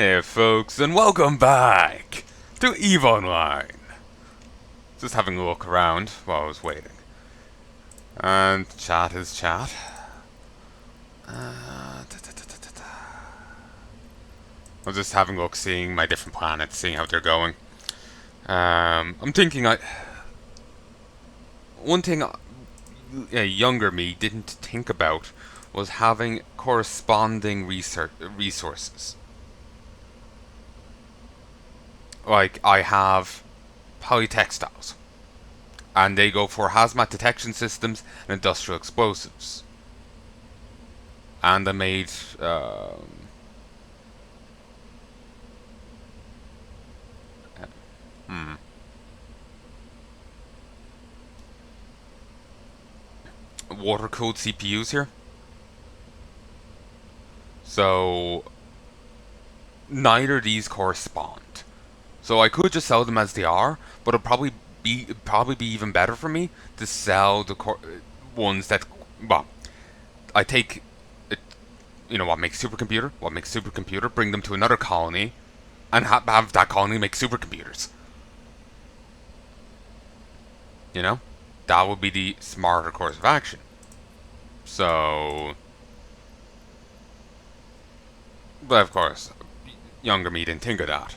Hey folks, and welcome back to EVE Online. Just having a look around while I was waiting. And chat is chat. I was just having a look, seeing my different planets, seeing how they're going. I'm thinking one thing younger me didn't think about was having corresponding resources. Like, I have polytextiles, and they go for hazmat detection systems and industrial explosives. And I made hmm, water cooled CPUs here. So neither of these correspond. So I could just sell them as they are, but it'd probably be even better for me to sell the ones that, well, I take what makes supercomputer, bring them to another colony, and have that colony make supercomputers. You know, that would be the smarter course of action. So, but of course, younger me didn't think of that.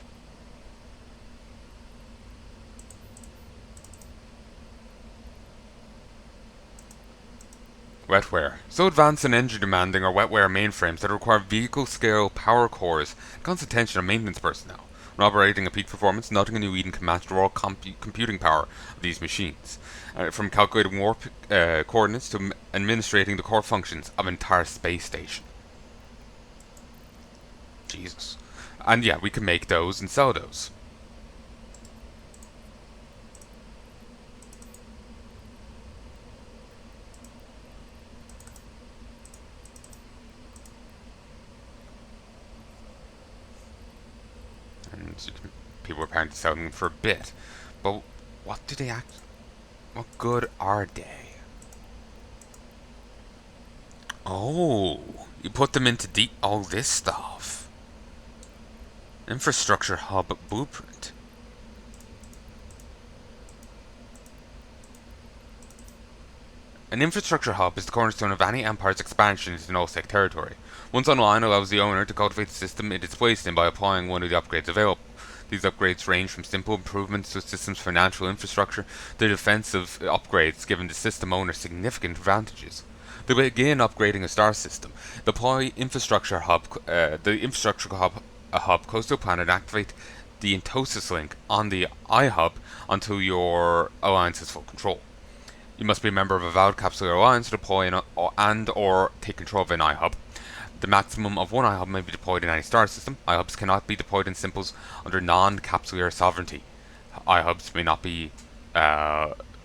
Wetware. So advanced and energy demanding are wetware mainframes that require vehicle-scale power cores and constant attention of maintenance personnel. When operating at peak performance, nothing in New Eden can match the raw computing power of these machines. From calculating warp coordinates to administrating the core functions of an entire space station. Jesus. And yeah, we can make those and sell those. And people are apparently selling them for a bit. But what do they act? What good are they? Oh, you put them into all this stuff. Infrastructure hub blueprint. An infrastructure hub is the cornerstone of any empire's expansion into null-sec territory. Once online, allows the owner to cultivate the system it is placed in by applying one of the upgrades available. These upgrades range from simple improvements to a system's financial infrastructure to defensive upgrades, giving the system owner significant advantages. To begin upgrading a star system, deploy the infrastructure hub, a hub close to a planet, activate the Entosis link on the iHub until your alliance has full control. You must be a member of a valid capsular alliance to deploy and/or take control of an iHub. The maximum of one iHub may be deployed in any star system. iHubs cannot be deployed in simples under non-capsular sovereignty. iHubs may not be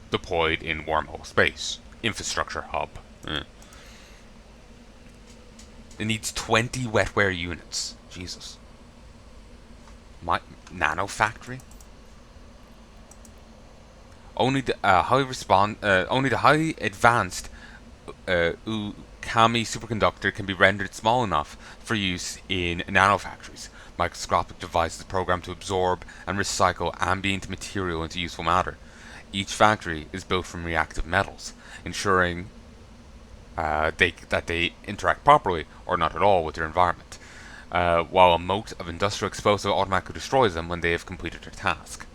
deployed in wormhole space. Infrastructure hub. It needs 20 wetware units. Jesus. My nano factory? Only the highly advanced Ukami superconductor can be rendered small enough for use in nanofactories. Microscopic devices programmed to absorb and recycle ambient material into useful matter. Each factory is built from reactive metals, ensuring that they interact properly or not at all with their environment, while a moat of industrial explosive automatically destroys them when they have completed their task.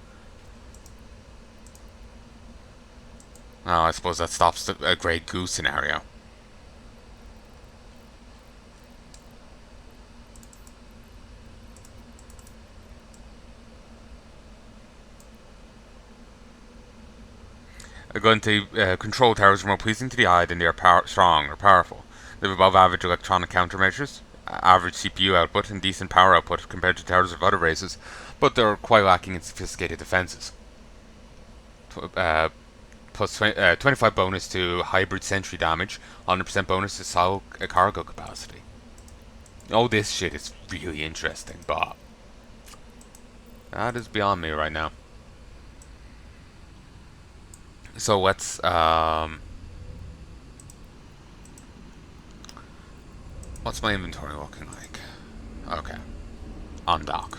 Oh, I suppose that stops a Grey Goose scenario. Going to control towers are more pleasing to the eye than they are strong or powerful. They have above average electronic countermeasures, average CPU output, and decent power output compared to towers of other races, but they're quite lacking in sophisticated defenses. Plus 25 bonus to hybrid sentry damage, 100% bonus to solid cargo capacity. Oh, this shit is really interesting, but that is beyond me right now. So let's what's my inventory looking like? Okay. on dock.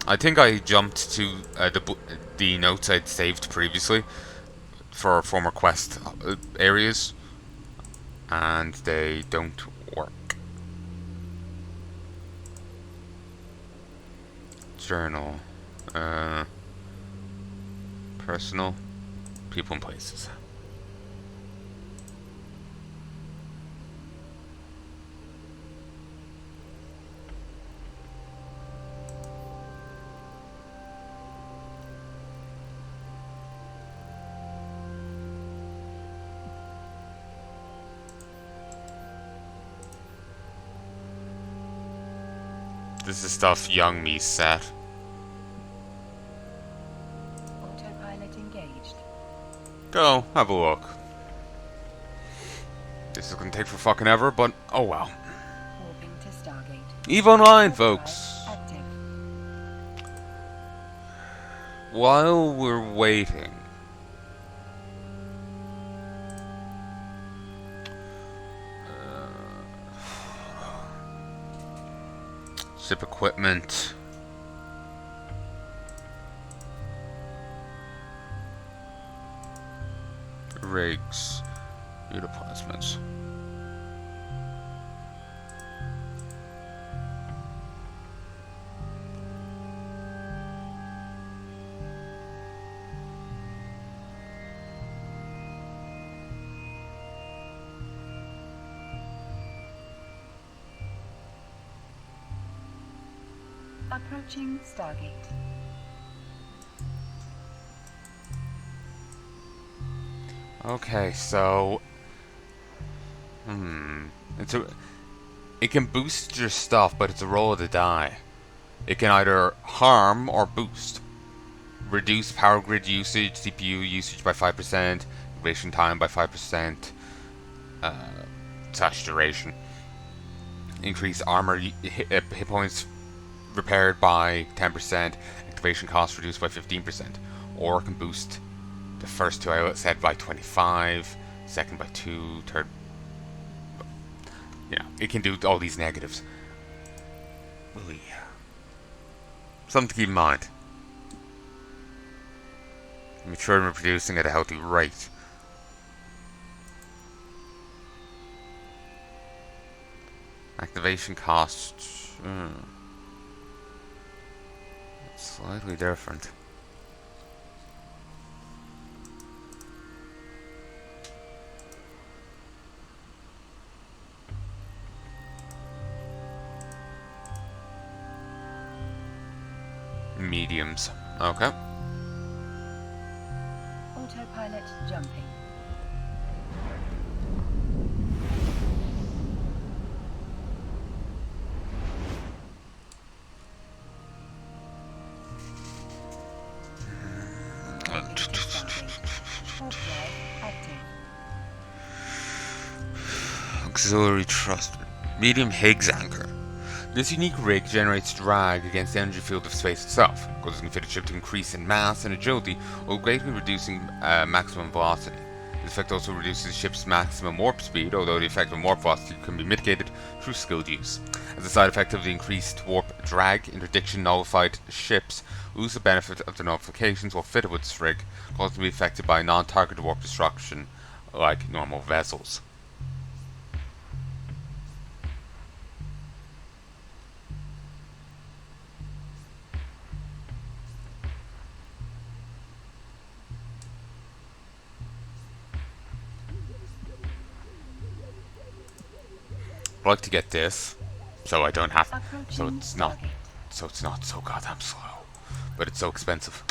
I think I jumped to the notes I'd saved previously for former quest areas, and they don't work. Journal, personal, people and places. This is stuff young me said. Autopilot engaged. Go, have a look. This is gonna take for fucking ever, but oh well. Warping to Stargate. EVE Online, folks! Active. While we're waiting... ship equipment... rigs... Utoplasmids. Approaching Stargate. Okay, so... It can boost your stuff, but it's a roll of the die. It can either harm or boost. Reduce power grid usage, CPU usage by 5%, incubation time by 5%, slash duration. Increase armor hit points repaired by 10%, activation cost reduced by 15%. Or it can boost the first two I said by 25, second by 2, third... You know, it can do all these negatives. Something to keep in mind. Mature and reproducing at a healthy rate. Activation costs... It's slightly different. Mediums. Okay. Autopilot jumping. Auxiliary thrust. Medium Higgs anchor. This unique rig generates drag against the energy field of space itself, causing the fitted ship to increase in mass and agility while greatly reducing maximum velocity. This effect also reduces the ship's maximum warp speed, although the effect of warp velocity can be mitigated through skilled use. As a side effect of the increased warp drag, interdiction nullified ships lose the benefit of the nullifications while fitted with this rig, causing them to be affected by non-targeted warp destruction like normal vessels. I'd like to get this, so I don't have, so it's not so goddamn slow, but it's so expensive.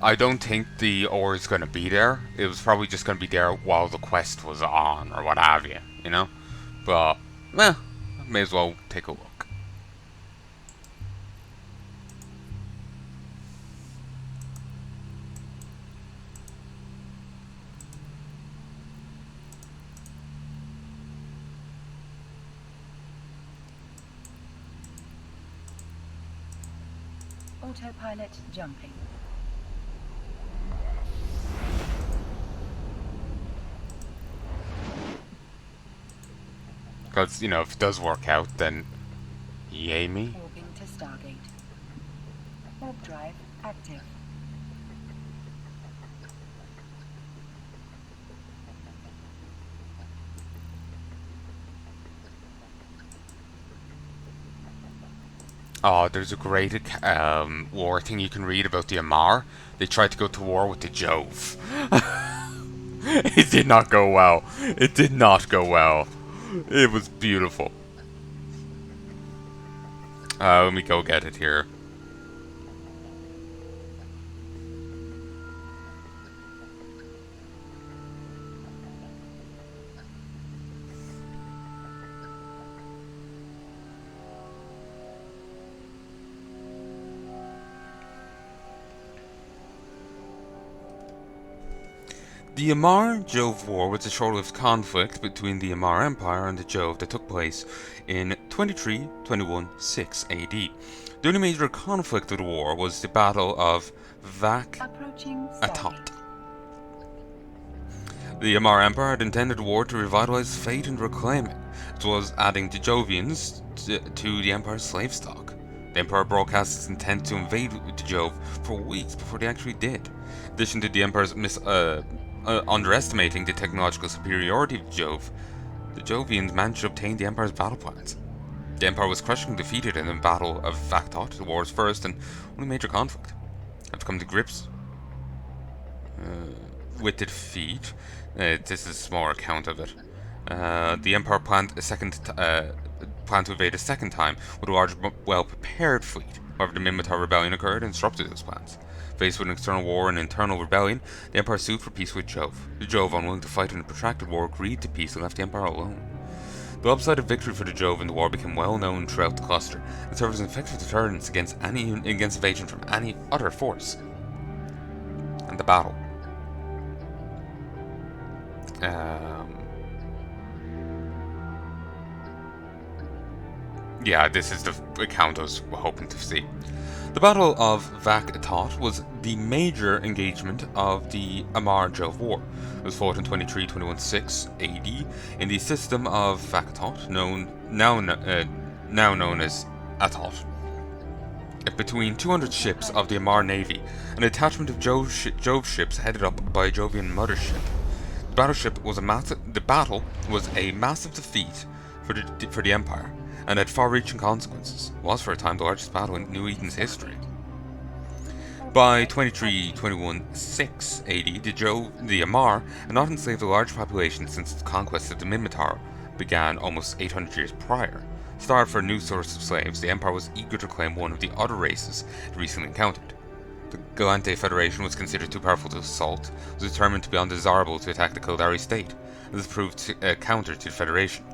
I don't think the ore is going to be there. It was probably just going to be there while the quest was on, or what have you, you know? But, may as well take a look. Autopilot jumping. Because, if it does work out, then yay me. Warping to Stargate. Warp drive active. Oh, there's a great war thing you can read about the Amar. They tried to go to war with the Jove. It did not go well. It did not go well. It was beautiful. Let me go get it here. The Amar-Jove War was a short-lived conflict between the Amar Empire and the Jove that took place in 23-21-6 AD. The only major conflict of the war was the Battle of Vak-Atot. The Amar Empire had intended the war to revitalize fate and reclaim it, as well as adding the Jovians to the Empire's slave stock. The Empire broadcast its intent to invade the Jove for weeks before they actually did. In addition to the Empire's underestimating the technological superiority of Jove, the Jovians managed to obtain the Empire's battle plans. The Empire was crushingly defeated in the Battle of Vaktot, the war's first and only major conflict. I've come to grips with the defeat. This is a smaller account of it. The Empire planned to invade a second time with a large, well-prepared fleet. However, the Minmatar rebellion occurred and disrupted those plans. Faced with an external war and internal rebellion, the Empire sued for peace with Jove. The Jove, unwilling to fight in a protracted war, agreed to peace and left the Empire alone. The upside of victory for the Jove in the war became well known throughout the cluster, and served as an effective deterrent against invasion from any other force. And the battle. Yeah, this is the account I was hoping to see. The Battle of Vak-Atot was the major engagement of the Amar-Jove War. It was fought in 23-21-6 AD in the system of Vak-Atot, now known as Atot. Between 200 ships of the Amar Navy, an attachment of Jove ships headed up by a Jovian mothership. The battle was a massive defeat for the Empire, and had far-reaching consequences. It was for a time the largest battle in New Eden's history. By 23-21-6 AD, the Amar had not enslaved a large population since the conquest of the Minmatar began almost 800 years prior. Starved for a new source of slaves, the Empire was eager to claim one of the other races it recently encountered. The Galante Federation was considered too powerful to assault, was determined to be undesirable to attack the Kildari state, and this proved counter to the Federation.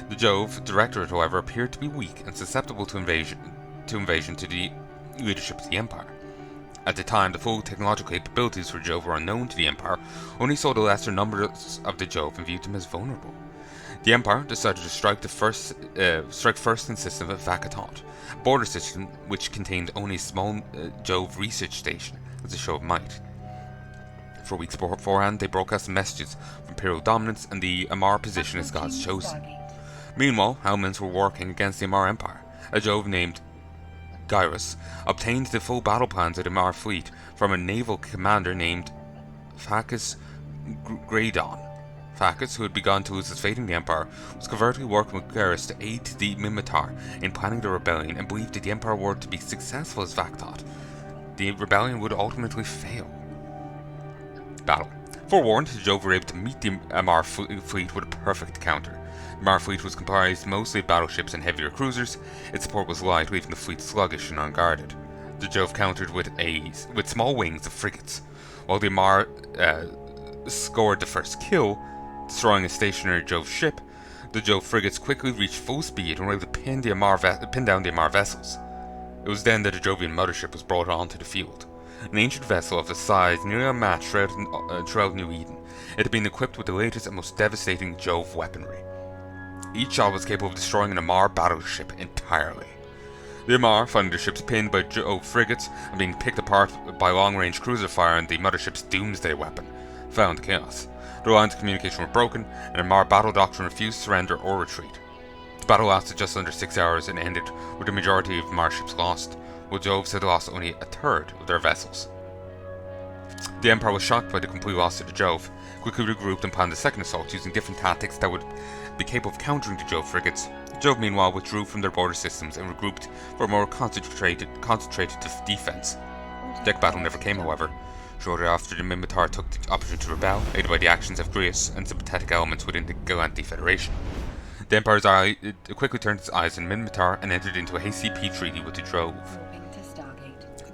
The Jove Directorate, however, appeared to be weak and susceptible to invasion to the leadership of the Empire. At the time, the full technological capabilities for Jove were unknown to the Empire, only saw the lesser numbers of the Jove and viewed them as vulnerable. The Empire decided to strike first in the system of Vak-Atot, a border system which contained only a small Jove research station as a show of might. For weeks beforehand, they broadcast messages of Imperial dominance and the Amar position as God's chosen. Meanwhile, Hellmans were working against the Amar Empire. A Jove named Gyrus obtained the full battle plans of the Amar fleet from a naval commander named Phacus Graydon. Phacus, who had begun to lose his faith in the Empire, was covertly working with Gyrus to aid the Minmatar in planning the rebellion and believed that the Empire were to be successful as Vaktot. The rebellion would ultimately fail. Battle. Forewarned, the Jove were able to meet the Amar fleet with a perfect counter. The Amar fleet was comprised mostly of battleships and heavier cruisers. Its support was light, leaving the fleet sluggish and unguarded. The Jove countered with small wings of frigates, while the Amar scored the first kill, destroying a stationary Jove ship. The Jove frigates quickly reached full speed and were able to pin down the Amar vessels. It was then that a Jovian mothership was brought onto the field. An ancient vessel of the size nearly unmatched throughout New Eden, it had been equipped with the latest and most devastating Jove weaponry. Each shot was capable of destroying an Amar battleship entirely. The Amar, finding their ships pinned by Jove frigates and being picked apart by long-range cruiser fire and the mothership's doomsday weapon, fell into chaos. The lines of communication were broken, and Amar battle doctrine refused to surrender or retreat. The battle lasted just under 6 hours and ended with the majority of Amar ships lost, while Jove said they lost only a third of their vessels. The Empire was shocked by the complete loss of the Jove, quickly regrouped and planned a second assault using different tactics that would be capable of countering the Jove frigates. Jove meanwhile withdrew from their border systems and regrouped for a more concentrated defense. Deck battle never came, however. Shortly after, the Minmatar took the opportunity to rebel, aided by the actions of Greece and sympathetic elements within the Galanti Federation. The Empire's quickly turned its eyes on Minmatar and entered into a hasty peace treaty with the Jove.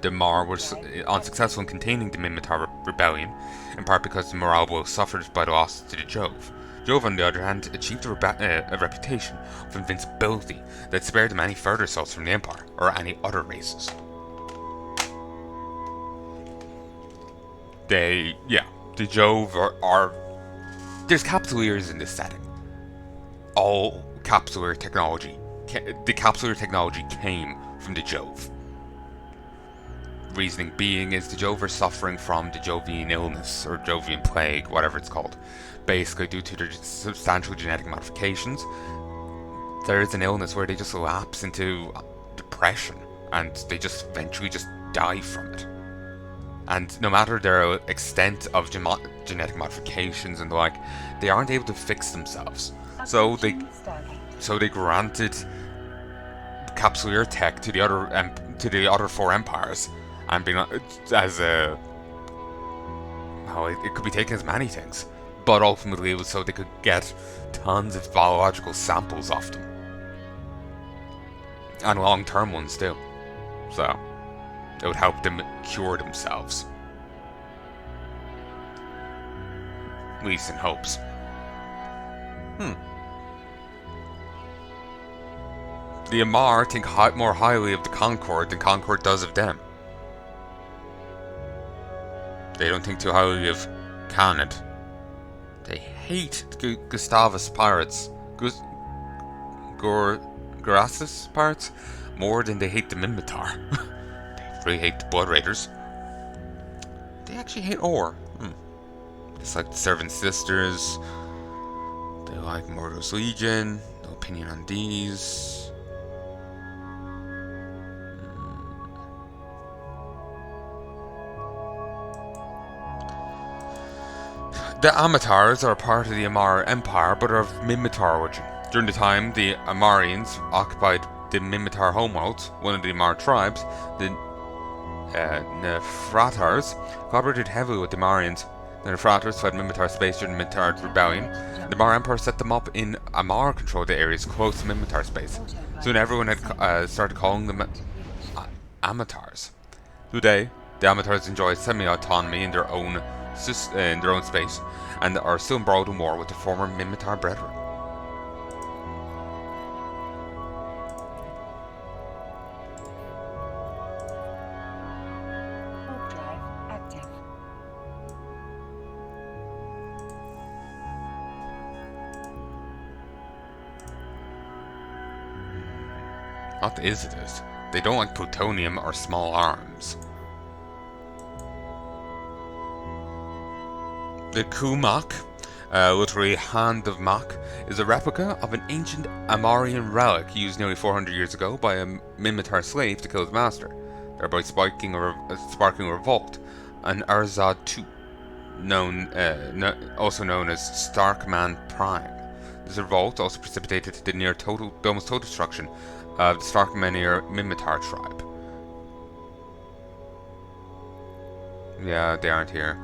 The Mar was unsuccessful in containing the Minmatar rebellion, in part because the morale blow suffered by the loss to the Jove. Jove, on the other hand, achieved a reputation of invincibility that spared them any further assaults from the Empire or any other races. The Jove are there's capsuleers in this setting. All capsuleer technology, the capsuleer technology came from the Jove. Reasoning being is the Jove are suffering from the Jovian illness, or Jovian plague, whatever it's called. Basically, due to their substantial genetic modifications, there is an illness where they just lapse into depression, and they just eventually just die from it. And no matter their extent of genetic modifications and the like, they aren't able to fix themselves. So they granted capsuleer tech to the other four empires, and being as a it could be taken as many things, but ultimately it was so they could get tons of biological samples of them, and long-term ones too. So it would help them cure themselves, at least in hopes. The Amar think more highly of the Concord than Concord does of them. They don't think too highly of Canad. They hate Gustavus pirates, Gorassus pirates, more than they hate the Minmatar. They really hate the Blood Raiders. They actually hate Or. It's like the Servant Sisters. They like Mordor's Legion. No opinion on these. The Amatars are part of the Amar Empire, but are of Minmatar origin. During the time the Amarians occupied the Minmatar homeworld, one of the Amar tribes, the Nefratars, cooperated heavily with the Amarians. The Nefratars fled Minmatar space during the Minmatar rebellion. The Amar Empire set them up in Amar-controlled areas close to Minmatar space. Soon everyone had started calling them Amatars. Today, the Amatars enjoy semi-autonomy in their own space, and are still embroiled in war with the former Minmatar brethren. Warp drive active. What is it? They don't like plutonium or small arms. The Kumak, literally Hand of Mak, is a replica of an ancient Amarian relic used nearly 400 years ago by a Minmatar slave to kill his master, thereby sparking a revolt. An Arzad II, also known as Starkman Prime. This revolt also precipitated the almost total destruction of the Starkmenir Minmatar tribe. Yeah, they aren't here.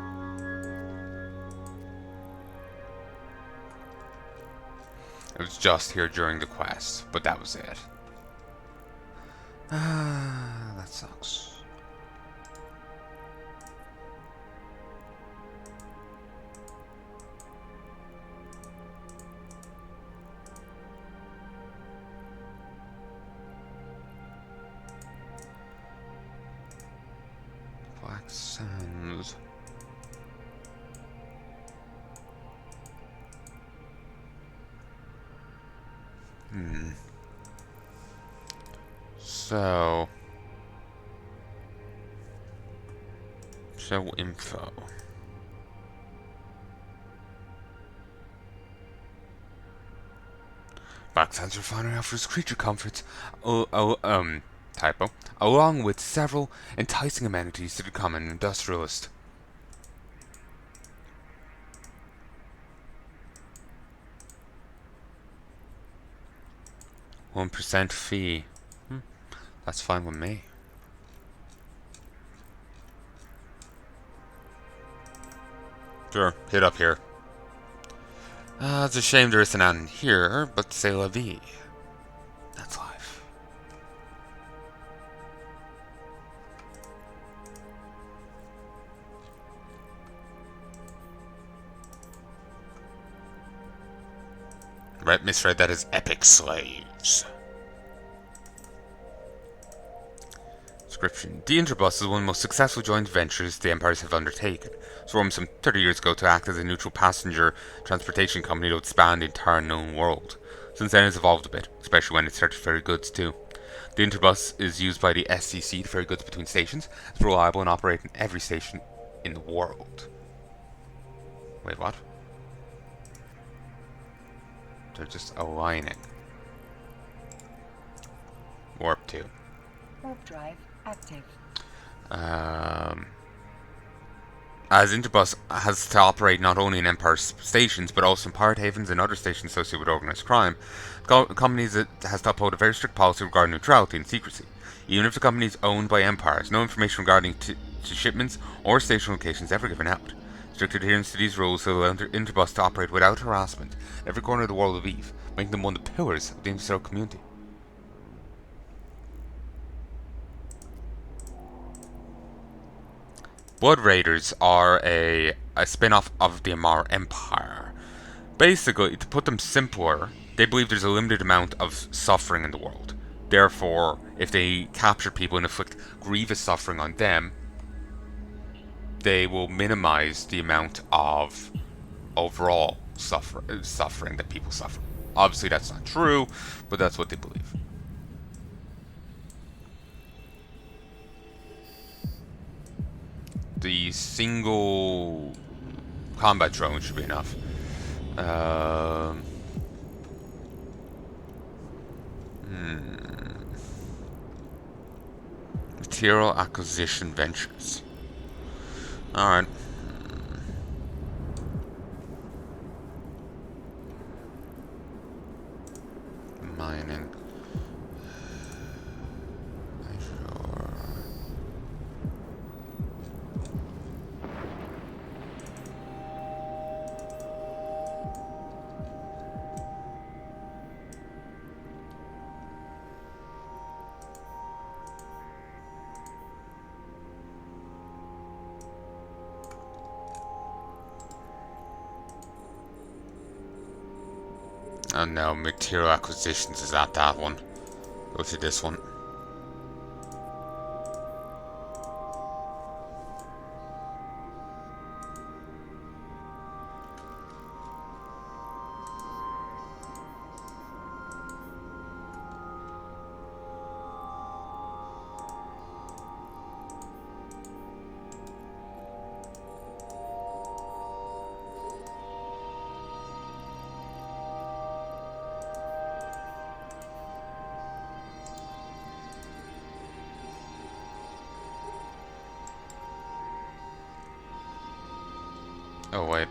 It was just here during the quest, but that was it. That sucks. Sounds. So, show info. Black Sands Refinery offers creature comforts. Typo. Along with several enticing amenities to the common industrialist. 1% fee. That's fine with me. Sure, hit up here. It's a shame there isn't an here, but c'est la vie. That's life. Right, misread that as epic slaves. Description. The Interbus is one of the most successful joint ventures the empires have undertaken. It was formed some 30 years ago to act as a neutral passenger transportation company to expand the entire known world. Since then it's evolved a bit, especially when it started to ferry goods too. The Interbus is used by the SCC to ferry goods between stations. It's reliable and operates in every station in the world. Wait, what? They're just aligning. Warp 2. Warp drive active. As Interbus has to operate not only in Empire stations, but also in pirate havens and other stations associated with organised crime, the company has to uphold a very strict policy regarding neutrality and secrecy. Even if the company is owned by empires, no information regarding to shipments or station locations is ever given out. Strict adherence to these rules will allow Interbus to operate without harassment in every corner of the world of Eve, making them one of the pillars of the industrial community. Blood Raiders are a spin-off of the Amar Empire. Basically, to put them simpler, they believe there's a limited amount of suffering in the world. Therefore, if they capture people and inflict grievous suffering on them, they will minimize the amount of overall suffering that people suffer. Obviously, that's not true, but that's what they believe. The single combat drone should be enough. Material acquisition ventures. Alright. Mining. Oh no, material acquisitions is at that one. Go to this one. Oh wait.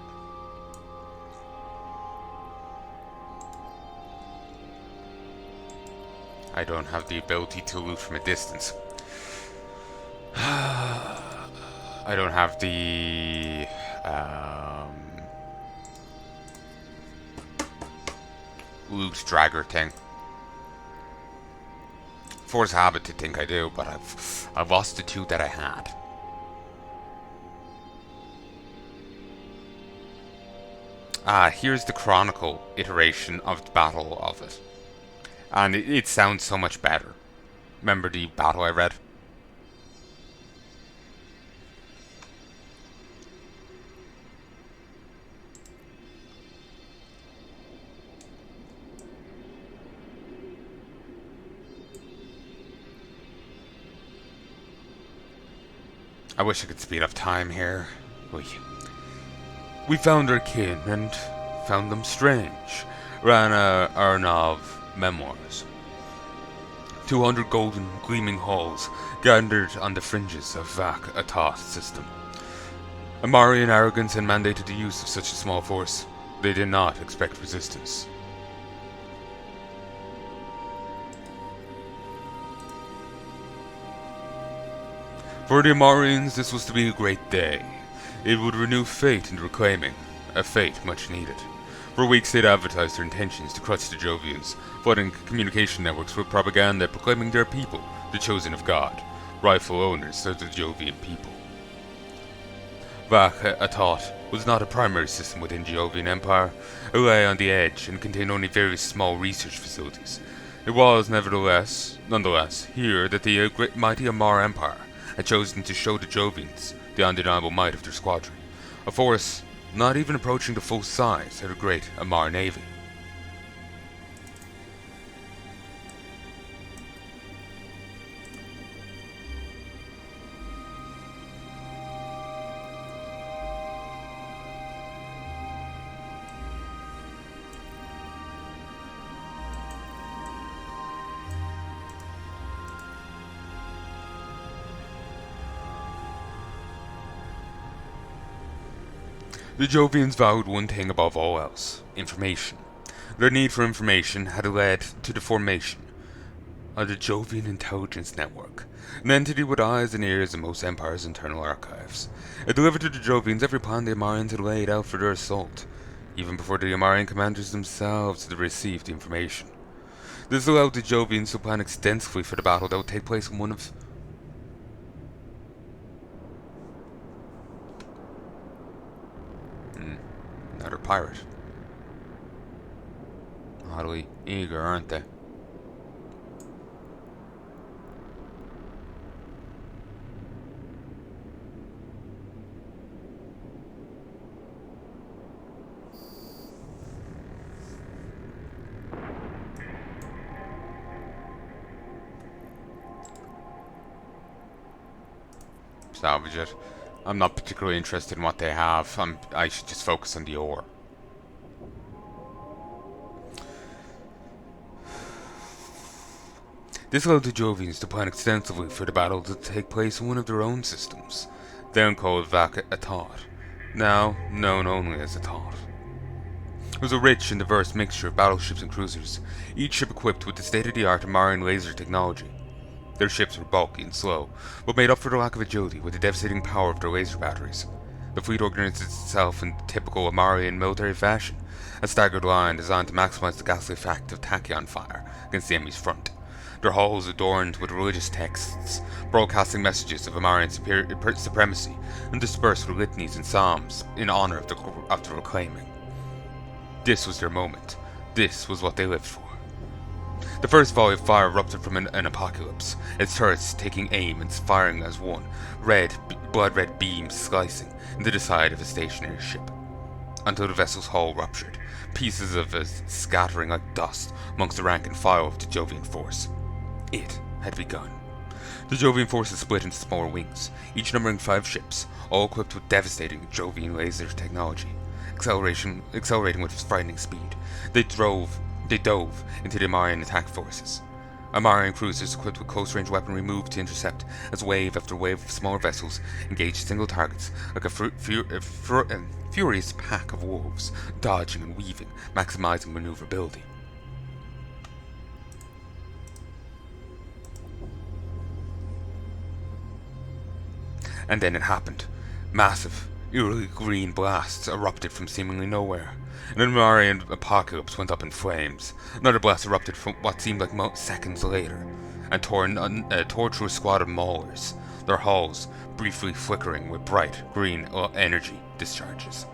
I don't have the ability to loot from a distance. I don't have the loot dragger thing. Force habit to think I do, but I've lost the two that I had. Here's the Chronicle iteration of the battle of it. And it sounds so much better. Remember the battle I read? I wish I could speed up time here. We, we found our kin and found them strange. Ran our Arnav memoirs. 200 golden, gleaming halls gathered on the fringes of Vak Atath's system. Amarian arrogance had mandated the use of such a small force. They did not expect resistance. For the Amarians, this was to be a great day. It would renew faith in reclaiming, a fate much needed. For weeks they'd advertised their intentions to crush the Jovians, flooding communication networks with propaganda proclaiming their people, the chosen of God, rightful owners of the Jovian people. Vak Atath was not a primary system within the Jovian Empire. It lay on the edge and contained only very small research facilities. It was, nonetheless, here that the great mighty Amar Empire had chosen to show the Jovians the undeniable might of their squadron, a force not even approaching the full size of the great Amar navy. The Jovians valued one thing above all else: information. Their need for information had led to the formation of the Jovian Intelligence Network, an entity with eyes and ears in most empires' internal archives. It delivered to the Jovians every plan the Amarians had laid out for their assault, even before the Amarian commanders themselves had received the information. This allowed the Jovians to plan extensively for the battle that would take place in one of another pirate. Oddly eager, aren't they? Salvage it. I'm not particularly interested in what they have. I should just focus on the ore. This allowed the Jovians to plan extensively for the battle to take place in one of their own systems, then called Vak Atath, now known only as Atath. It was a rich and diverse mixture of battleships and cruisers, each ship equipped with the state-of-the-art Amarian laser technology. Their ships were bulky and slow, but made up for their lack of agility with the devastating power of their laser batteries. The fleet organized itself in typical Amarian military fashion, a staggered line designed to maximize the ghastly effect of tachyon fire against the enemy's front. Their halls adorned with religious texts, broadcasting messages of Amarian supremacy, and dispersed with litanies and psalms in honor of the reclaiming. This was their moment. This was what they lived for. The first volley of fire erupted from an apocalypse, its turrets taking aim and firing as one, blood-red beams slicing into the side of a stationary ship, until the vessel's hull ruptured, pieces of it scattering like dust amongst the rank and file of the Jovian force. It had begun. The Jovian forces split into smaller wings, each numbering 5 ships, all equipped with devastating Jovian laser technology, accelerating with frightening speed. They dove into the Amarian attack forces. Amarian cruisers equipped with close-range weaponry moved to intercept as wave after wave of smaller vessels engaged single targets like a furious pack of wolves, dodging and weaving, maximizing maneuverability. And then it happened. Massive, eerily green blasts erupted from seemingly nowhere. An Amarian apocalypse went up in flames. Another blast erupted from what seemed like seconds later, and tore through a squad of maulers, their hulls briefly flickering with bright green energy discharges.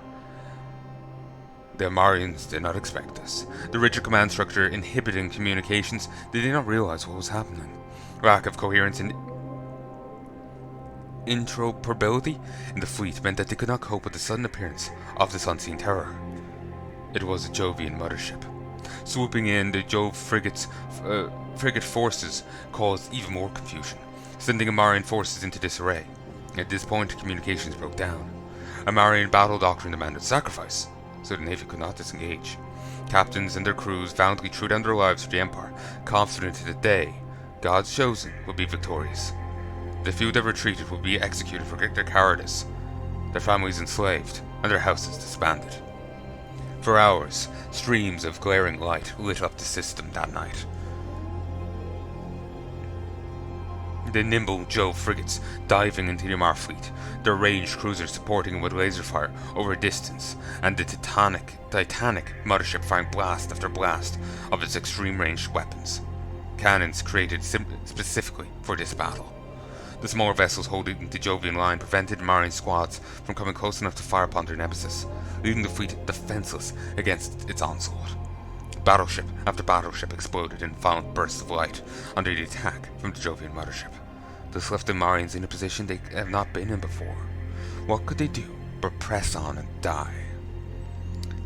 The Amarians did not expect this. The rigid command structure inhibiting communications, they did not realize what was happening. Lack of coherence and interoperability in the fleet meant that they could not cope with the sudden appearance of this unseen terror. It was a Jovian mothership. Swooping in, the Jove frigate forces caused even more confusion, sending Amarian forces into disarray. At this point, communications broke down. A Marian battle doctrine demanded sacrifice, so the Navy could not disengage. Captains and their crews valiantly threw down their lives for the Empire, confident that they, God's chosen, would be victorious. The few that retreated would be executed for their cowardice, their families enslaved, and their houses disbanded. For hours, streams of glaring light lit up the system that night. The nimble Jove frigates diving into the Amar fleet, their ranged cruisers supporting with laser fire over a distance, and the titanic mothership firing blast after blast of its extreme-ranged weapons. Cannons created specifically for this battle. The smaller vessels holding the Jovian line prevented the Marian squads from coming close enough to fire upon their nemesis, leaving the fleet defenseless against its onslaught. Battleship after battleship exploded in violent bursts of light under the attack from the Jovian mothership. This left the Marians in a position they have not been in before. What could they do but press on and die?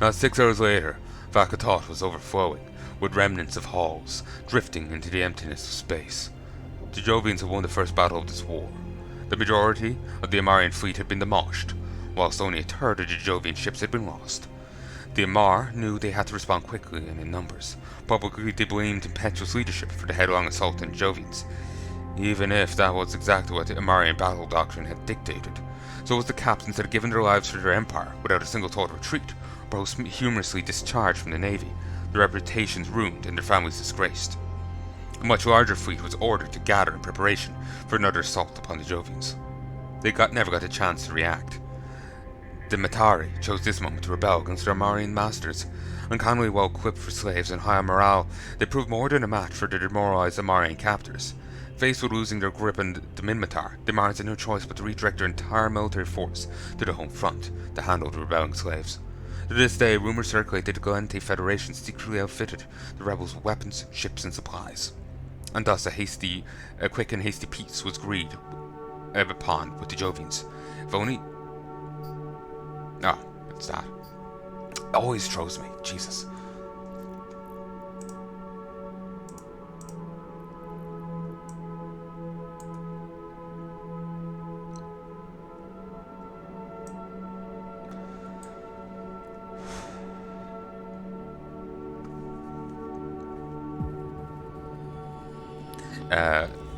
Not 6 hours later, Vakatot was overflowing, with remnants of hulls drifting into the emptiness of space. The Jovians had won the first battle of this war. The majority of the Amarian fleet had been demolished, whilst only a third of the Jovian ships had been lost. The Amar knew they had to respond quickly and in numbers. Publicly, they blamed impetuous leadership for the headlong assault on the Jovians, even if that was exactly what the Amarian battle doctrine had dictated. So was the captains that had given their lives for their empire without a single thought of retreat, posthumously discharged from the navy, their reputations ruined and their families disgraced. A much larger fleet was ordered to gather in preparation for another assault upon the Jovians. They never got a chance to react. The Matari chose this moment to rebel against their Amarian masters. Uncannily well equipped for slaves and high on morale, they proved more than a match for the demoralized Amarian captors. Faced with losing their grip on the Minmatar, the Amarians had no choice but to redirect their entire military force to the home front to handle the rebelling slaves. To this day, rumors circulate that the Galente Federation secretly outfitted the rebels with weapons, ships, and supplies. And thus a quick and hasty peace was agreed upon with the Jovians. If only... Oh, it's that. It always throws me. Jesus.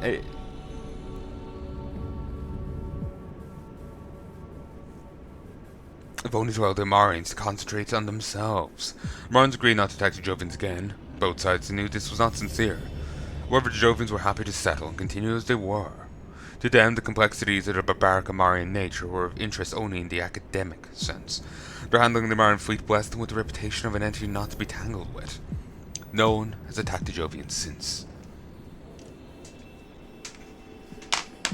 It, if only to allow the Amarians to concentrate on themselves. Marins agreed not to attack the Jovians again. Both sides knew this was not sincere. However, the Jovians were happy to settle and continue as they were. To them, the complexities of their barbaric Amarian nature were of interest only in the academic sense. Their handling the Amarian fleet blessed them with the reputation of an entity not to be tangled with. No one has attacked the Jovians since.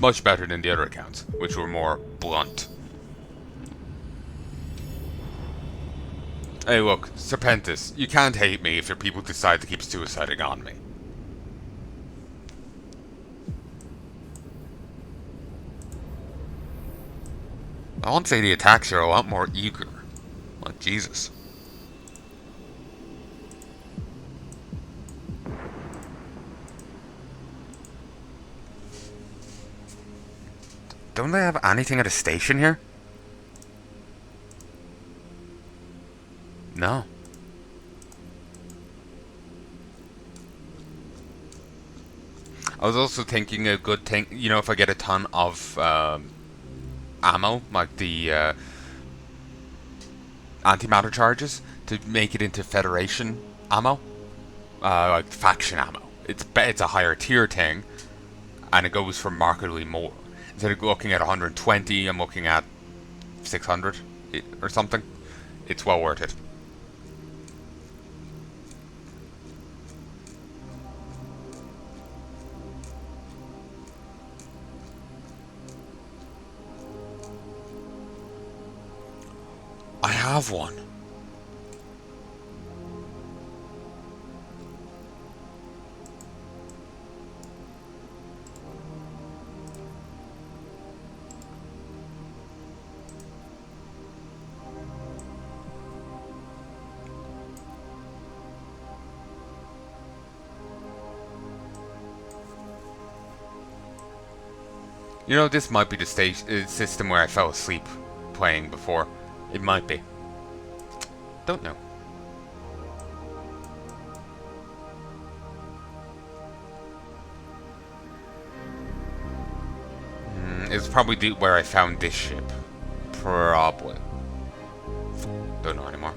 Much better than the other accounts, which were more blunt. Hey look, Serpentis, you can't hate me if your people decide to keep suiciding on me. I won't say the attacks are a lot more eager. Like Jesus. Don't they have anything at a station here? No. I was also thinking a good thing, you know, if I get a ton of ammo, like the antimatter charges, to make it into Federation ammo, like faction ammo. It's a higher tier thing, and it goes for markedly more. Instead of looking at 120, I'm looking at 600 or something. It's well worth it. I have one. You know, this might be the system where I fell asleep playing before. It might be. Don't know. It's probably where I found this ship. Probably. Don't know anymore.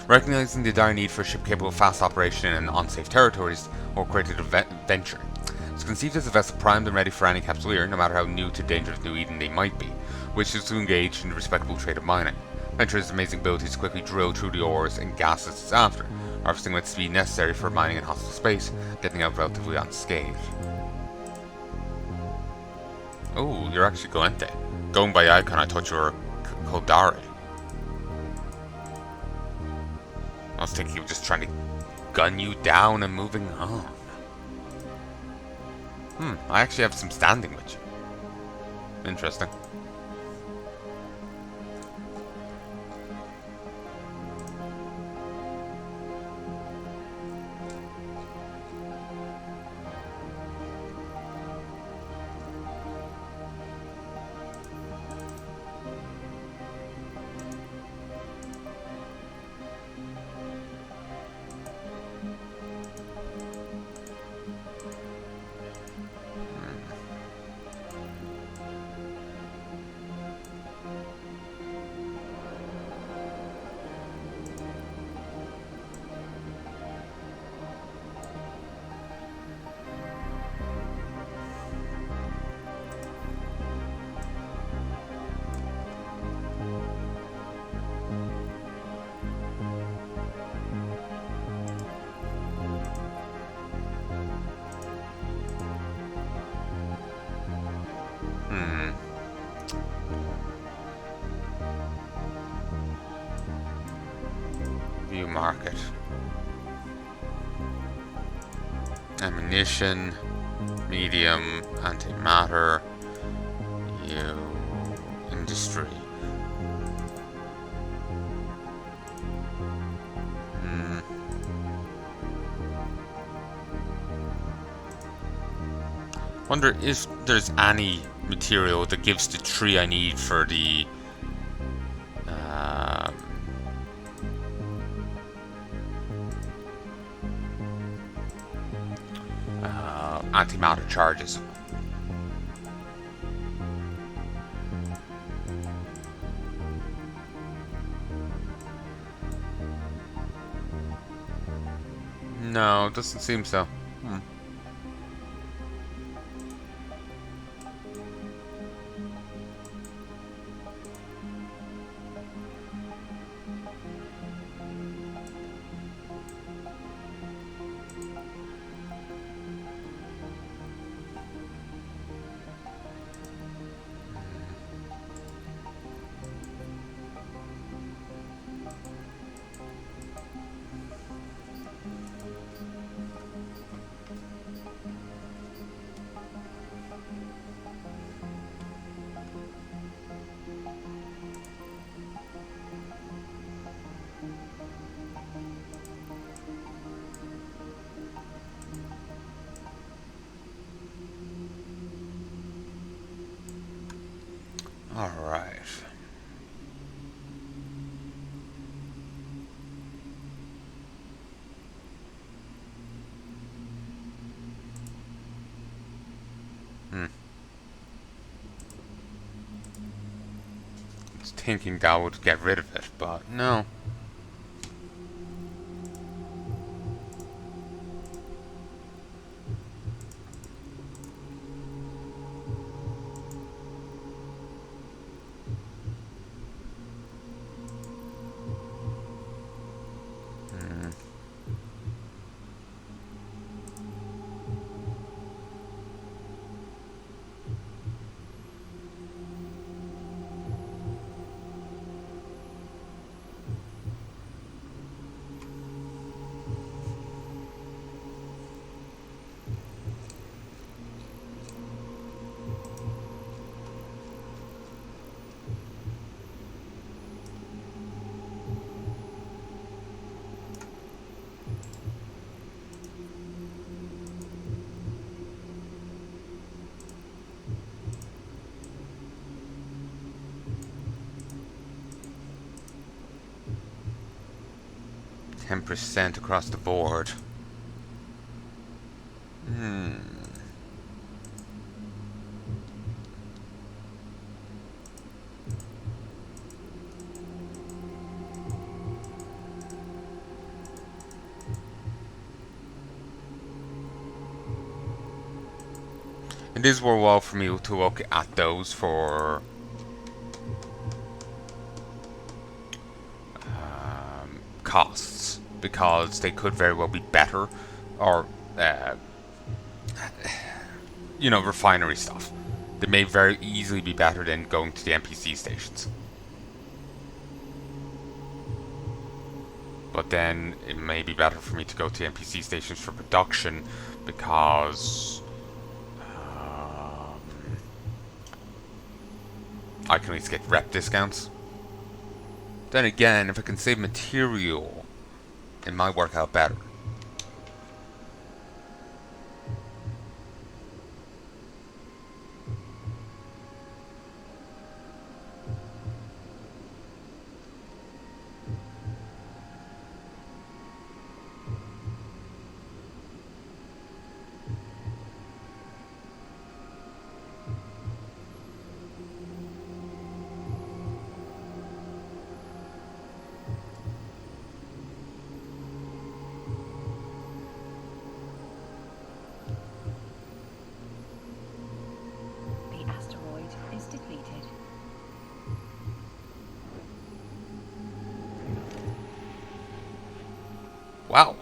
Recognizing the dire need for a ship capable of fast operation in unsafe territories, or created a venture. It's conceived as a vessel primed and ready for any capsuleer, no matter how new to dangerous New Eden they might be, which is to engage in the respectable trade of mining. Venture has amazing ability to quickly drill through the ores and gases it's after, harvesting with speed necessary for mining in hostile space, getting out relatively unscathed. Oh, you're actually Galente. Going by icon, I thought you were Koldari. I was thinking of just trying to gun you down and moving on. I actually have some standing with you. Interesting. View market. Ammunition, medium, antimatter, industry. Wonder if there's any material that gives the tree I need for the antimatter charges. No, it doesn't seem so. All right. I was thinking that would get rid of it, but no. 10% across the board. It is worthwhile for me to look at those for costs, because they could very well be better, or refinery stuff. They may very easily be better than going to the NPC stations. But then it may be better for me to go to the NPC stations for production, because I can at least get rep discounts. Then again, if I can save material, it might work out better. The asteroid is depleted. Wow.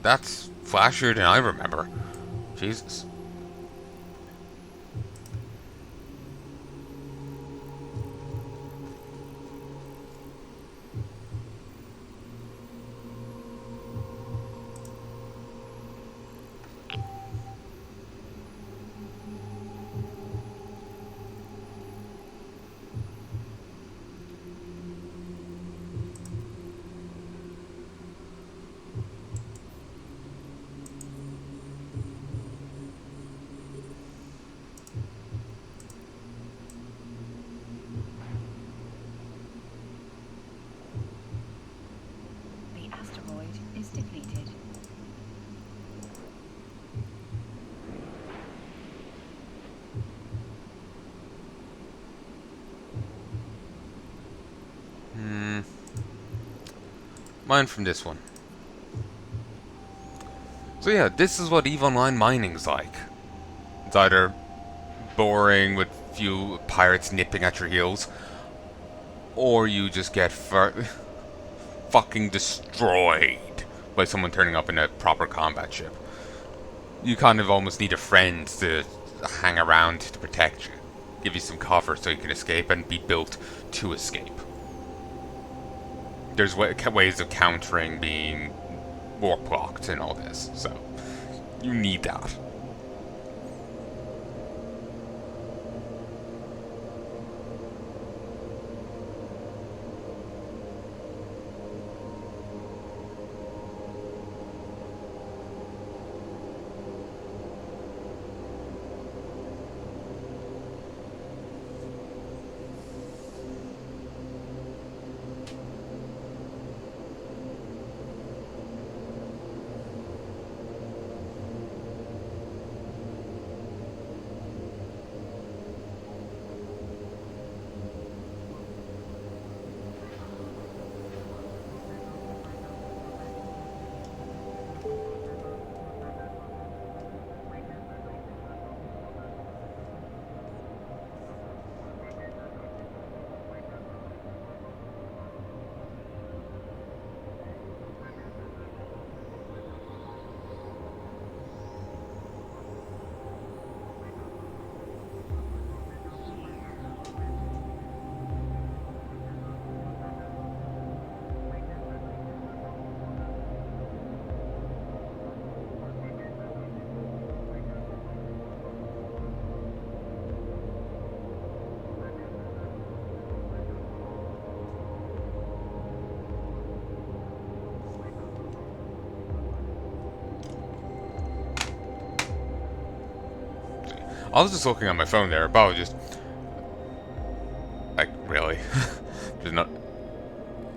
That's flashier than I remember. Jesus. The asteroid is depleted. Mine from this one. So yeah, this is what EVE Online mining's like. It's either boring with few pirates nipping at your heels, or you just get fucking destroyed by someone turning up in a proper combat ship. You kind of almost need a friend to hang around to protect you, give you some cover so you can escape and be built to escape. There's ways of countering being warp blocked and all this, so you need that. I was just looking on my phone there, apologies. Like, really? There's not...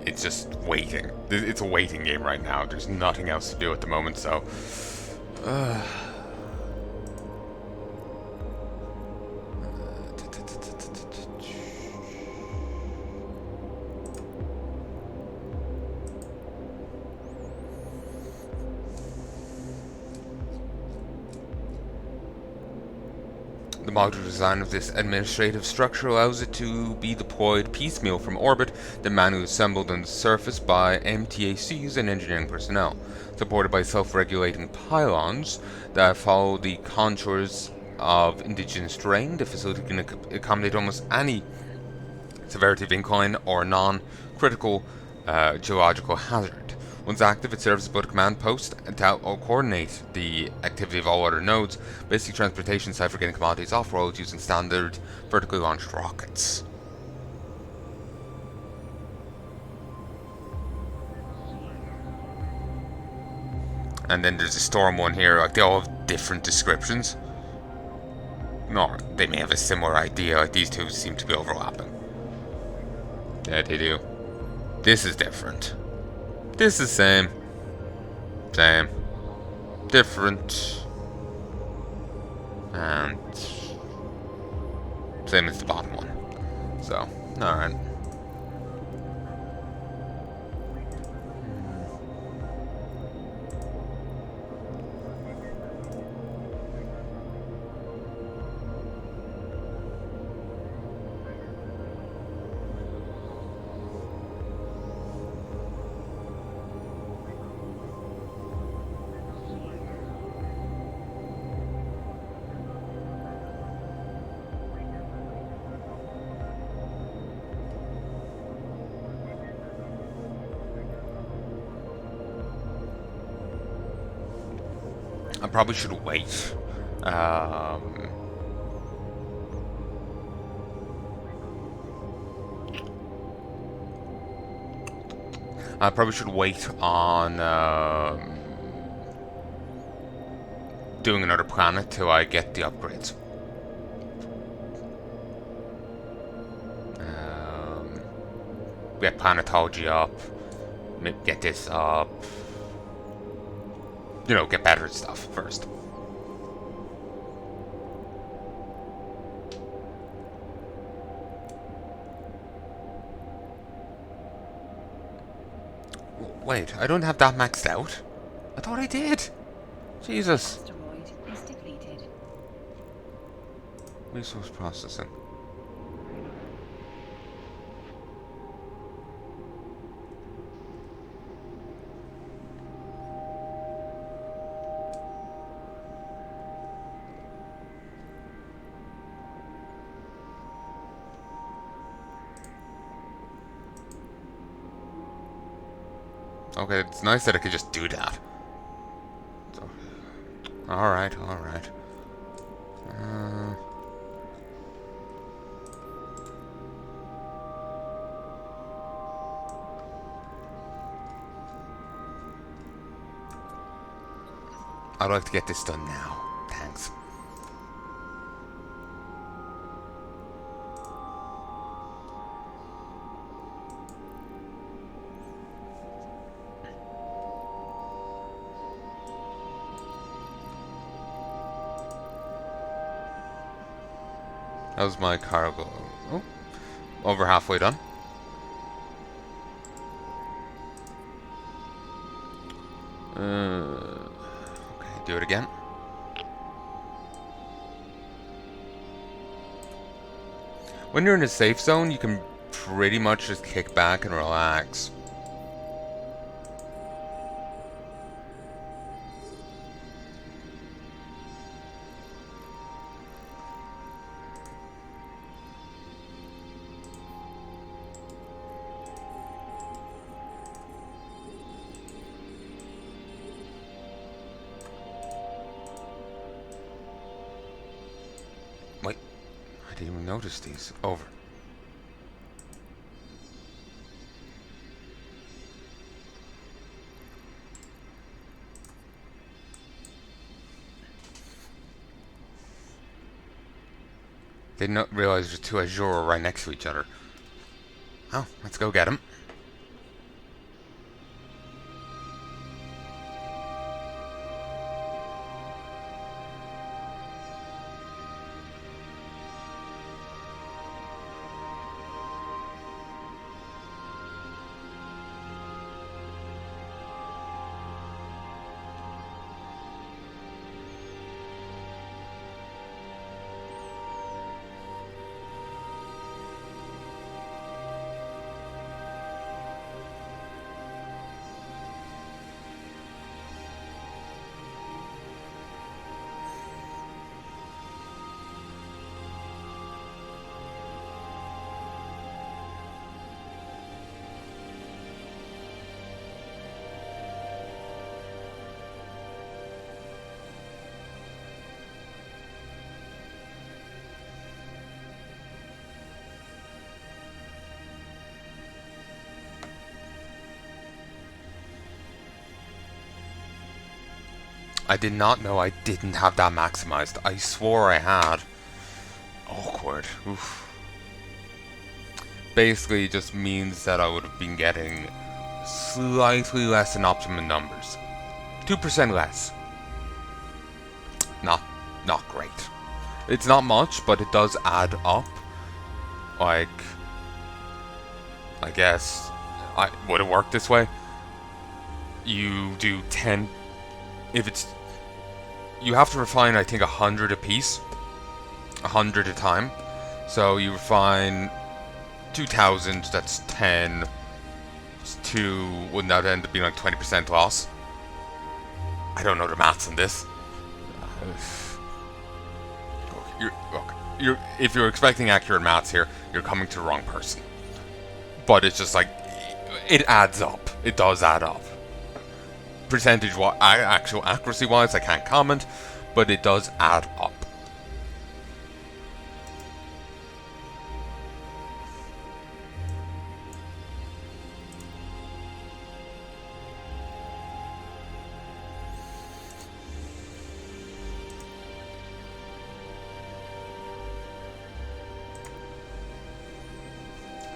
it's just waiting. It's a waiting game right now. There's nothing else to do at the moment, so. Uh, The modular design of this administrative structure allows it to be deployed piecemeal from orbit, then manually assembled on the surface by MTACs and engineering personnel, supported by self-regulating pylons that follow the contours of indigenous terrain. The facility can accommodate almost any severity of incline or non-critical geological hazard. Once active, it serves as both a command post and to coordinate the activity of all other nodes, basic transportation site for getting commodities off-road using standard vertically launched rockets. And then there's a storm one here, like they all have different descriptions. No, they may have a similar idea, like these two seem to be overlapping. Yeah, they do. This is different. This is same. Same. Different. And same as the bottom one. So, alright. I probably should wait. I probably should wait on doing another planet till I get the upgrades. Get planetology up, get this up. You know, get better stuff first. Wait, I don't have that maxed out? I thought I did. Jesus. Asteroid is depleted. Resource processing. Okay, it's nice that I could just do that. So, alright, alright. I'd like to get this done now. Thanks. That was my cargo. Oh, over halfway done. Okay, do it again. When you're in a safe zone, you can pretty much just kick back and relax. Wait, I didn't even notice these. Over. Did not realize there's two Azure right next to each other. Oh, let's go get them. I did not know I didn't have that maximized. I swore I had. Awkward. Oof. Basically just means that I would have been getting slightly less than optimum numbers. 2% less. Not not great. It's not much, but it does add up. Like, I guess, would it work this way? You do 10. If it's, you have to refine, I think, 100 a piece, 100 a time. So you refine 2,000. That's 10. It's 2. Wouldn't that end up being like 20% loss? I don't know the maths on this. If you're expecting accurate maths here, you're coming to the wrong person. But it's just like, it adds up. It does add up. Percentage-wise, actual accuracy-wise, I can't comment, but it does add up.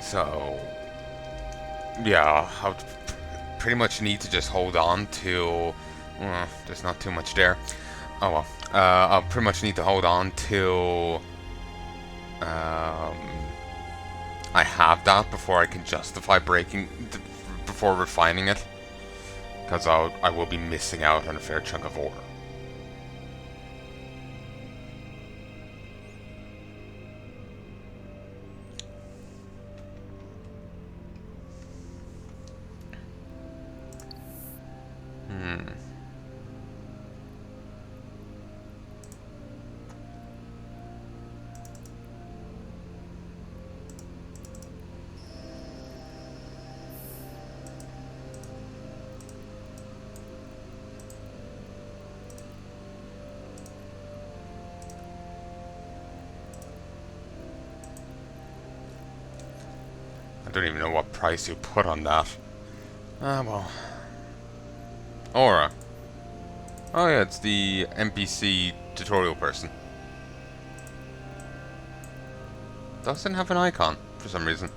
So, yeah, I would pretty much need to just hold on till... there's not too much there. Oh well. I'll pretty much need to hold on till... I have that before I can justify breaking... before refining it. Because I will be missing out on a fair chunk of ore. I don't even know what price you put on that. Ah, well. Aura. Oh yeah, it's the NPC tutorial person. Doesn't have an icon, for some reason.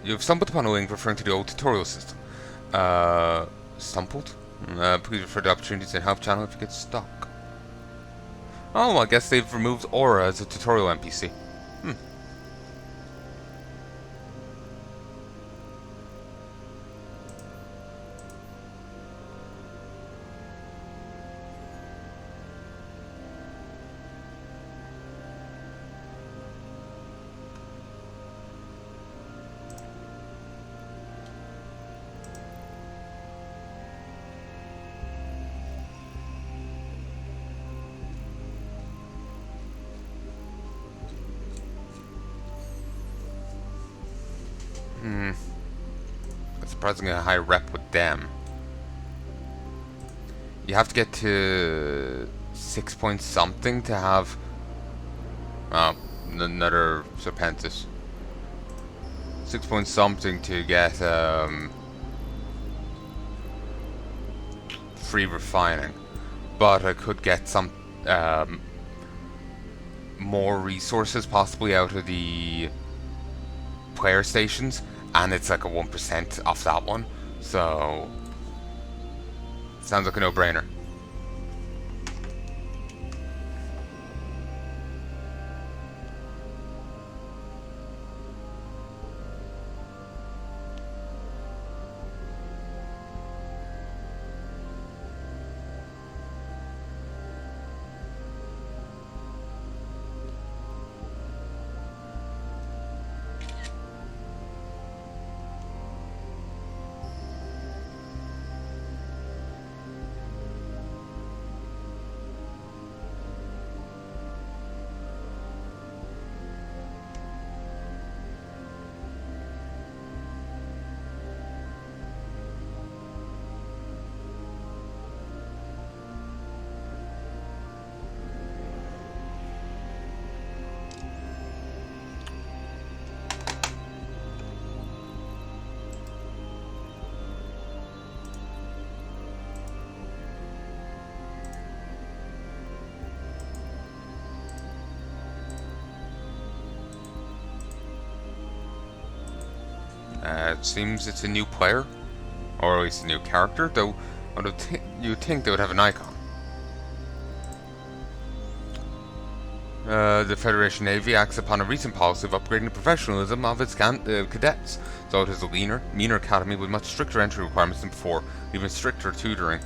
You've stumbled upon a link referring to the old tutorial system. Stumbled? Please refer to the opportunities and help channel if you get stuck. Oh, well, I guess they've removed Aura as a tutorial NPC. Surprisingly a high rep with them. You have to get to 6 point something to have another Serpentis. 6 point something to get free refining. But I could get some more resources possibly out of the player stations, and it's like a 1% off that one, so sounds like a no-brainer. it seems it's a new player, or at least a new character, though you'd think they would have an icon. The Federation Navy acts upon a recent policy of upgrading the professionalism of its cadets, so it is a meaner academy with much stricter entry requirements than before, even stricter tutoring.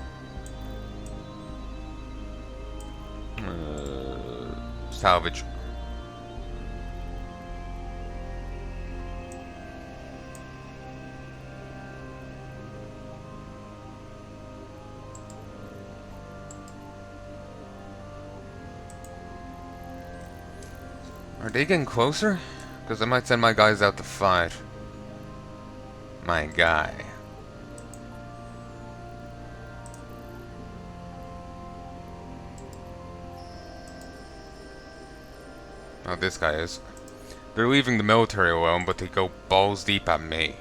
Salvage. Are they getting closer? Because I might send my guys out to fight. My guy. Oh, this guy is. They're leaving the military alone, but they go balls deep at me.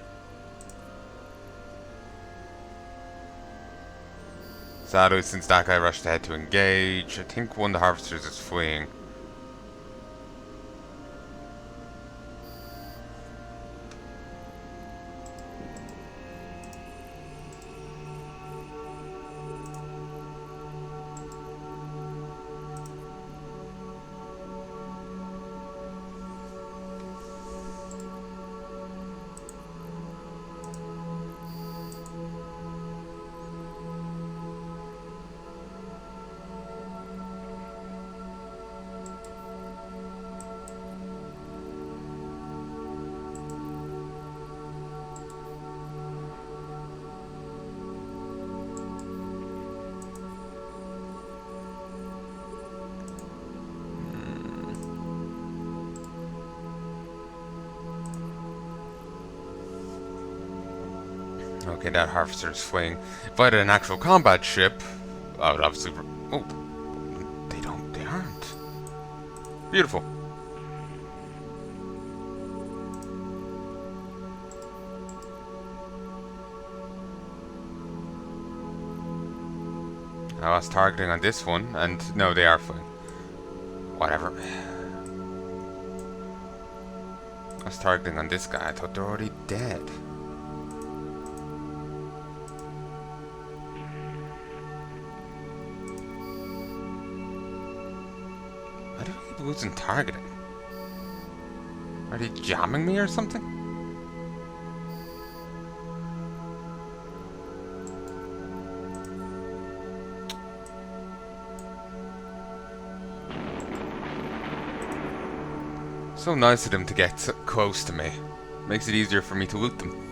Sadly, since that guy rushed ahead to engage, I think one of the harvesters is fleeing. Okay, that harvester is fleeing. If I had an actual combat ship, I would obviously... Oh, they aren't. Beautiful. I was targeting on this one, and no, they are fleeing. Whatever. I was targeting on this guy, I thought they're already dead. Why do I keep losing targeting? Are they jamming me or something? So nice of them to get so close to me. Makes it easier for me to loot them.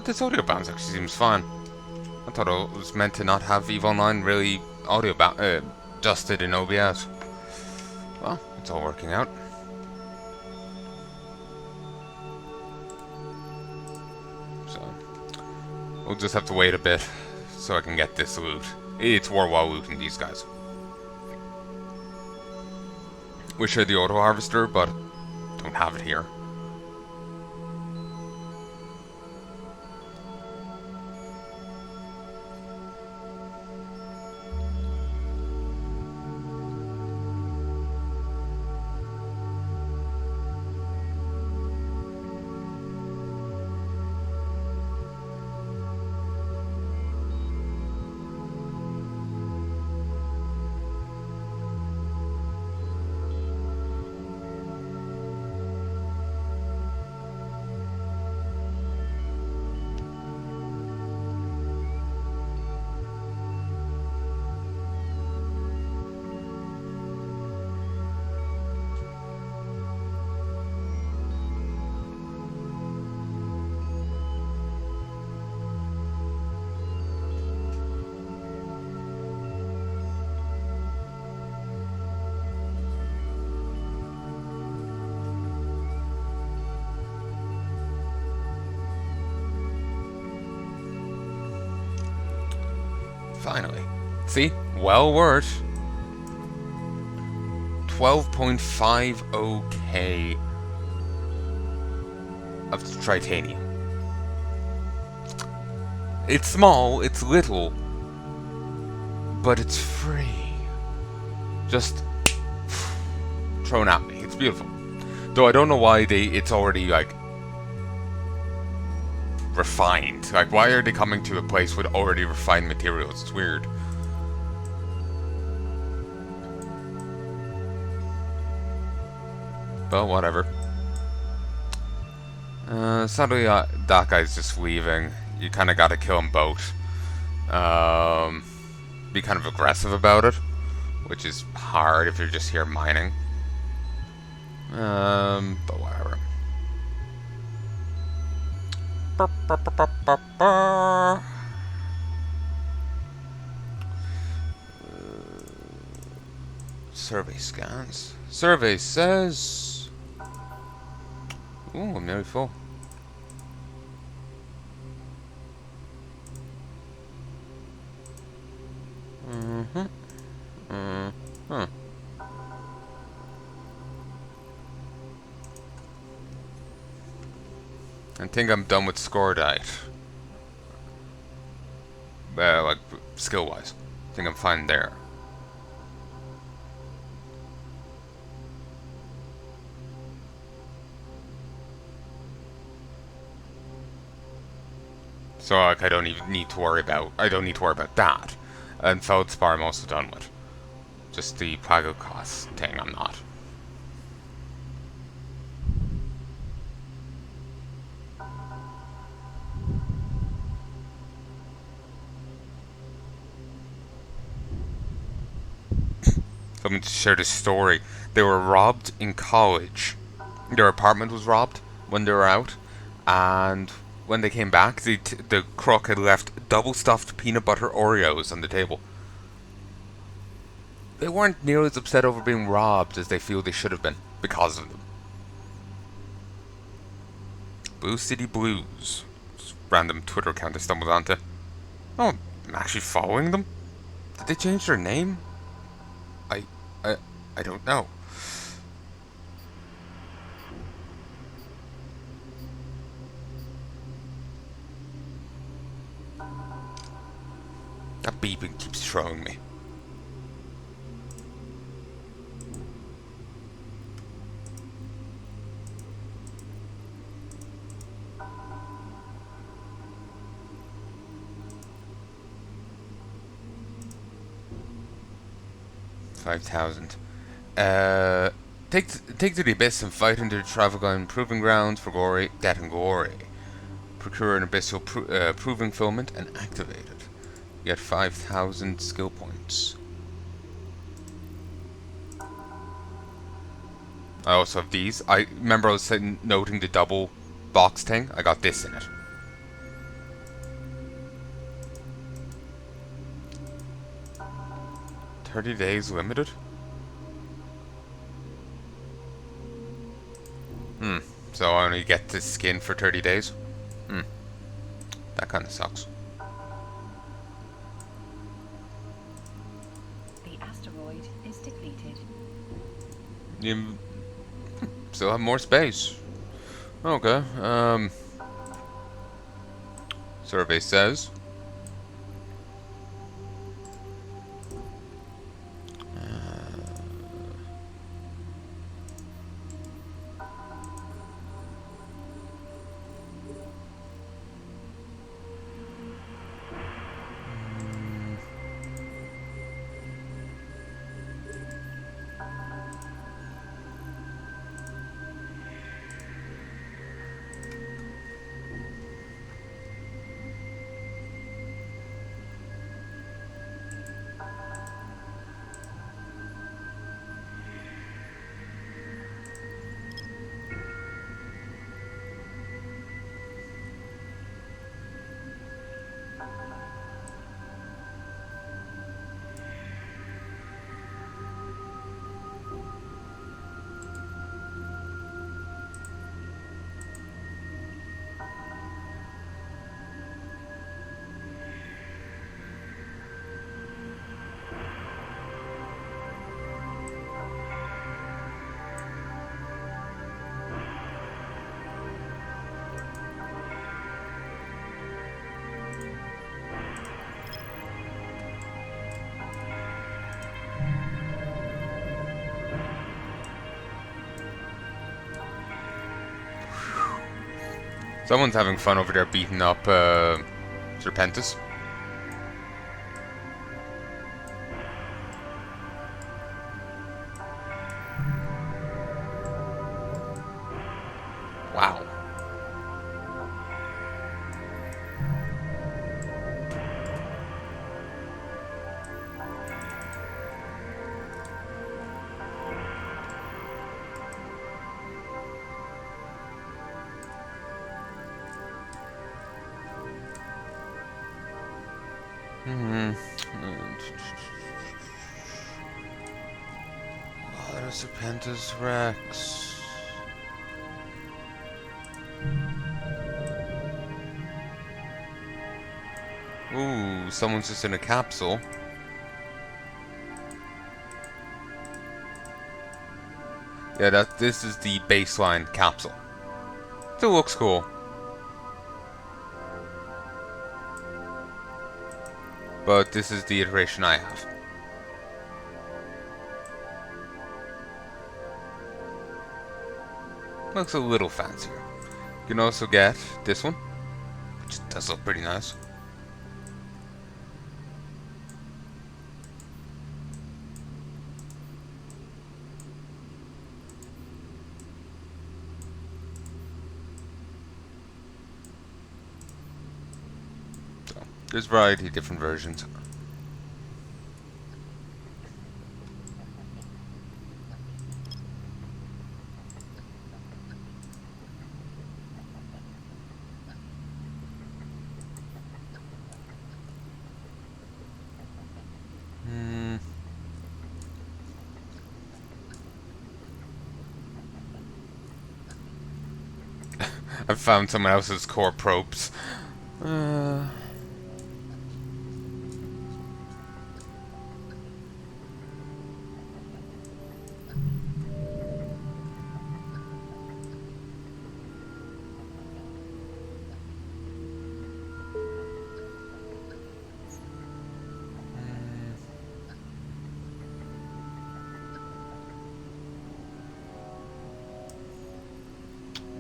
This audio bounce actually seems fine. I thought it was meant to not have EVE Online really audio adjusted in OBS. Well, it's all working out. So, we'll just have to wait a bit so I can get this loot. It's worthwhile looting these guys. Wish I had the auto harvester, but don't have it here. Finally. See? Well worth 12.50k of titanium. It's small, it's little, but it's free. Just thrown at me. It's beautiful. Though I don't know why it's already like refined. Like, why are they coming to a place with already refined materials? It's weird. But whatever. Sadly, that guy's just leaving. You kind of gotta kill them both. Be kind of aggressive about it, which is hard if you're just here mining. But whatever. Survey scans. Survey says... Ooh, I'm nearly full. I think I'm done with Scordite. Like, skill-wise. I think I'm fine there. So, like, I don't even need to worry about... I don't need to worry about that. And Feldspar I'm also done with. Just the Pragocos thing I'm not. So I'm going to share this story. They were robbed in college. Their apartment was robbed when they were out. And when they came back, the crook had left double-stuffed peanut butter Oreos on the table. They weren't nearly as upset over being robbed as they feel they should have been because of them. Blue City Blues. Just random Twitter account I stumbled onto. Oh, I'm actually following them? Did they change their name? I don't know. That beeping keeps throwing me. $5,000. Take to the abyss and fight into the Travagon proving grounds for glory, death and glory. Procure an abyssal proving filament and activate it. You get 5,000 skill points. I also have these. I remember I was noting the double box thing. I got this in it. $30 days limited? So I only get the skin for 30 days? That kinda sucks. The asteroid is depleted. You still have more space. Okay, survey says... Someone's having fun over there beating up Serpentis. Wow. Hmm. What are Serpentis Rex? Ooh, someone's just in a capsule. Yeah, this is the baseline capsule. Still looks cool. But this is the iteration I have. Looks a little fancier. You can also get this one, which does look pretty nice. So, there's a variety of different versions. I found someone else's core probes.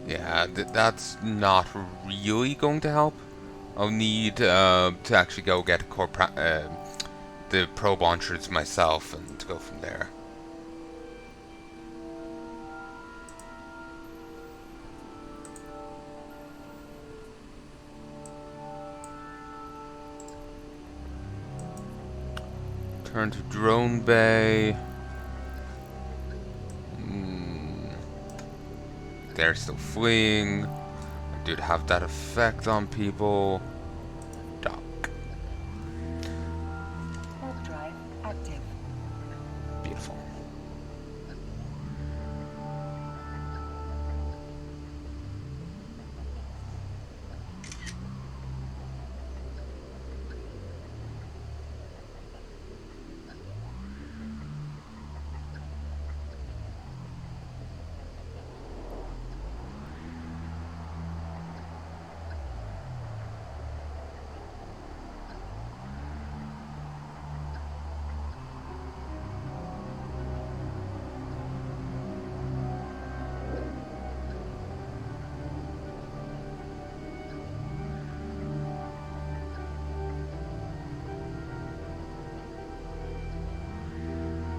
Yeah, that's not really going to help. I'll need to actually go get the probe launchers myself and to go from there. Turn to drone bay. They're still fleeing. I did have that effect on people. Dock. Warp drive active. Beautiful.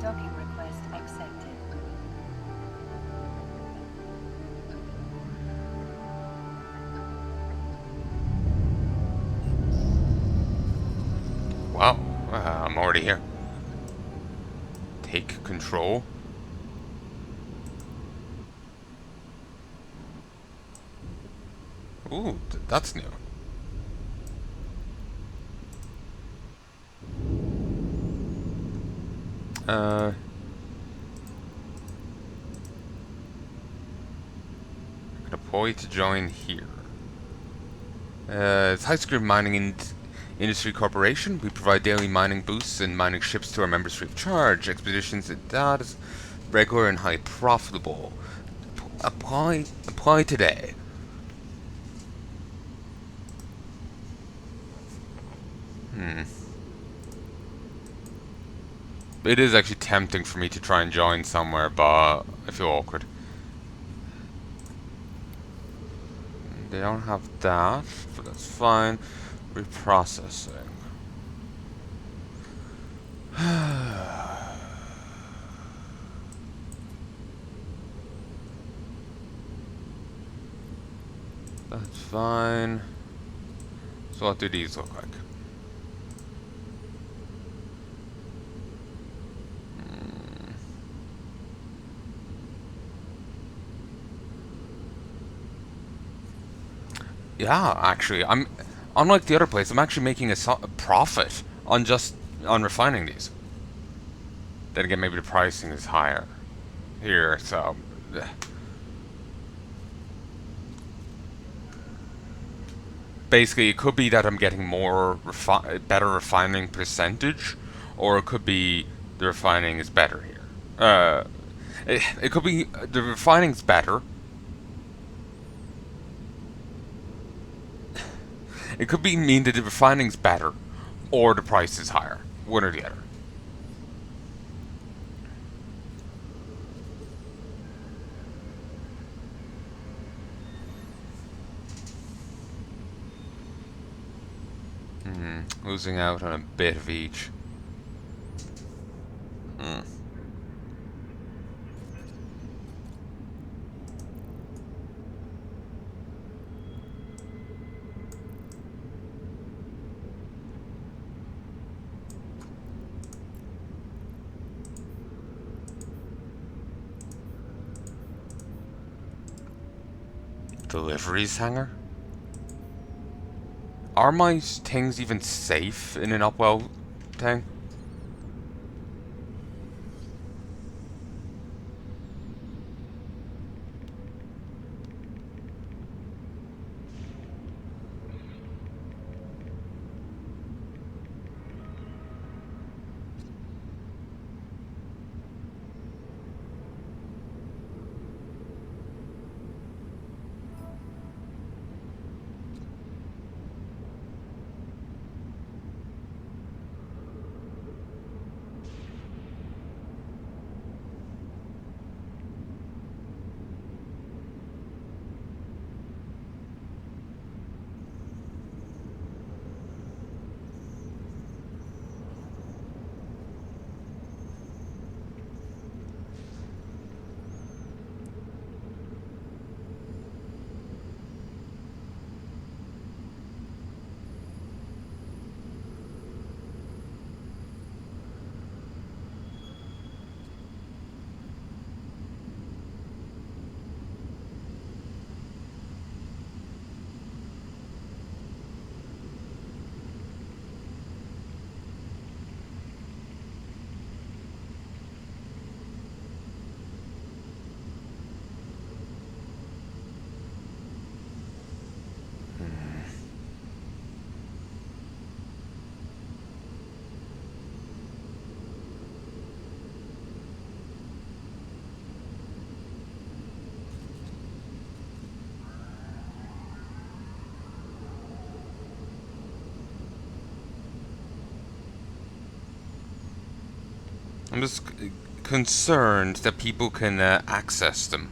Docking request accepted. Wow, I'm already here. Take control. Ooh, that's new. Deploy to join here. It's High Security Mining Industry Corporation. We provide daily mining boosts and mining ships to our members free of charge. Expeditions that is regular and highly profitable. Apply today. It is actually tempting for me to try and join somewhere, but I feel awkward. they don't have that, but that's fine. Reprocessing. That's fine. So what do these look like? Yeah, actually, I'm unlike the other place. I'm actually making a profit on just on refining these. Then again, maybe the pricing is higher here, so basically, it could be that I'm getting more better refining percentage, or it could be the refining is better here. It could be the refining's better. It could be mean that the refining's better, or the price is higher. One or the other. Losing out on a bit of each. Deliveries hanger? Are my things even safe in an upwell thing? I'm just concerned that people can access them.